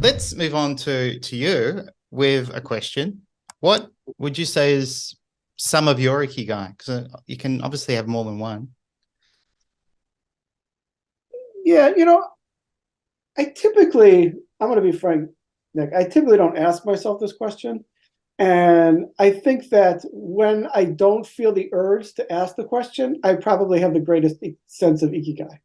let's move on to you with a question. What would you say is some of your ikigai? Because you can obviously have more than one. Yeah, I'm going to be frank, Nick, I typically don't ask myself this question. And I think that when I don't feel the urge to ask the question, I probably have the greatest sense of ikigai.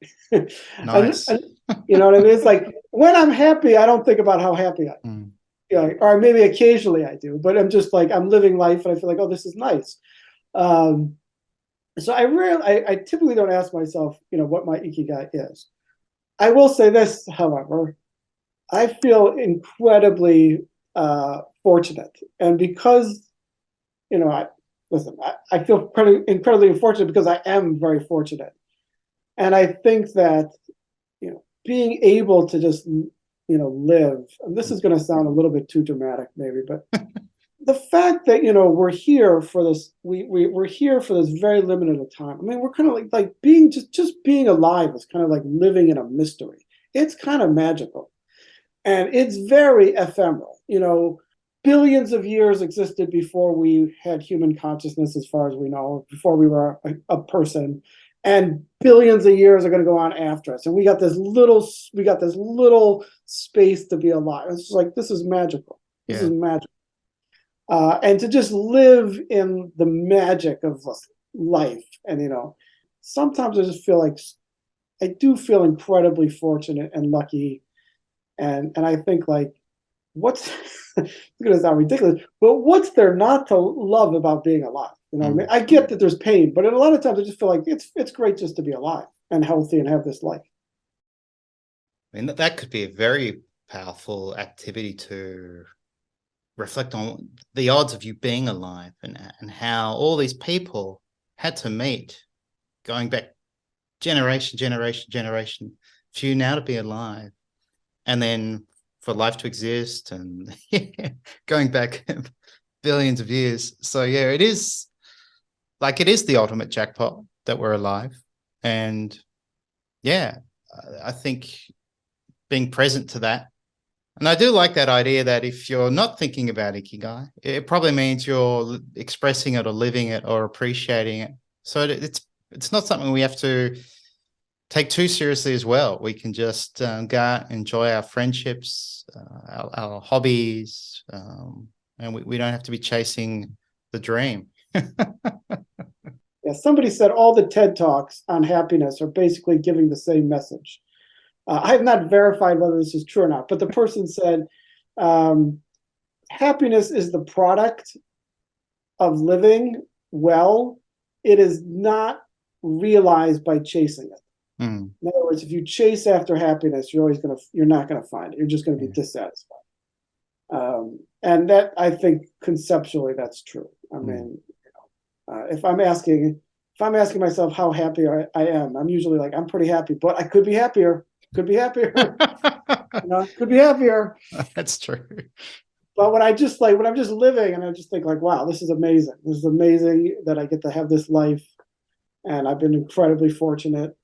Nice. And you know what I mean? It's like when I'm happy, I don't think about how happy I am. Mm. Or maybe occasionally I do, but I'm just like, I'm living life and I feel like, oh, this is nice. Um, so I typically don't ask myself, what my ikigai is. I will say this, however, I feel incredibly fortunate, and because I feel pretty incredibly fortunate because I am very fortunate, and I think that being able to just live. And this is going to sound a little bit too dramatic, maybe, but the fact that we're here for this, we're here for this very limited a time. I mean, we're kind of like being just being alive is kind of like living in a mystery. It's kind of magical. And it's very ephemeral. Billions of years existed before we had human consciousness, as far as we know, before we were a person, and billions of years are going to go on after us. And we got this little space to be alive. It's just like, this is magical. This is magical. And to just live in the magic of life. And sometimes I just feel like I do feel incredibly fortunate and lucky. And I think, like, what's it's gonna sound ridiculous, but what's there not to love about being alive? I mean, I get that there's pain, but a lot of times I just feel like it's great just to be alive and healthy and have this life. I mean, that could be a very powerful activity to reflect on the odds of you being alive, and how all these people had to meet, going back generation for you now to be alive, and then for life to exist, and going back billions of years. So yeah, it is the ultimate jackpot that we're alive. And yeah, I think being present to that. And I do like that idea that if you're not thinking about ikigai, it probably means you're expressing it or living it or appreciating it. So it's not something we have to take too seriously as well. We can just go out, enjoy our friendships, our hobbies, and we don't have to be chasing the dream. Yeah, somebody said all the TED Talks on happiness are basically giving the same message. I have not verified whether this is true or not, but the person said happiness is the product of living well. It is not realized by chasing it. In other words, if you chase after happiness, you're not going to find it. You're just going to be dissatisfied. And that, I think, conceptually, that's true. I mean, if I'm asking myself how happy I am, I'm usually like, I'm pretty happy, but I could be happier. Could be happier. Could be happier. That's true. But when I'm just living, and I just think like, wow, this is amazing. This is amazing that I get to have this life, and I've been incredibly fortunate.